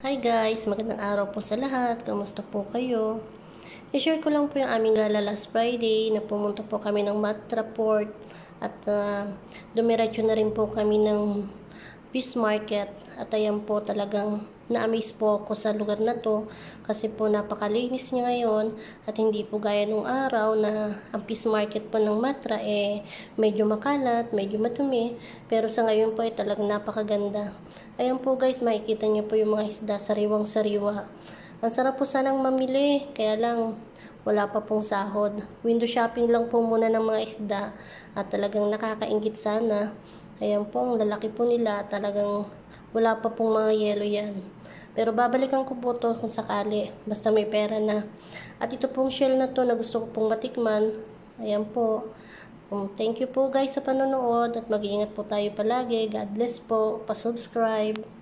Hi guys, magandang araw po sa lahat. Kamusta po kayo? I-share ko lang po yung aming gala last Friday na pumunta po kami ng Matra Port at dumiretso na rin po kami ng Fish Market at ayan po talagang na-amaze po ako sa lugar na to kasi po napakalinis niya ngayon at hindi po gaya nung araw na ang Fish Market po ng Matra medyo makalat, medyo madumi, pero sa ngayon po ay talagang napakaganda. Ayan po guys, makikita niyo po yung mga isda sariwang-sariwa. Ang sarap po sanang mamili, kaya lang wala pa pong sahod. Window shopping lang po muna ng mga isda at talagang nakakaingit sana. Ayan po, ang lalaki po nila, talagang wala pa pong mga yelo yan. Pero babalikan ko po to kung sakali, basta may pera na. At ito pong shell na to na gusto ko pong matikman. Ayan po. Thank you po guys sa panonood at mag-iingat po tayo palagi. God bless po. Pa-subscribe.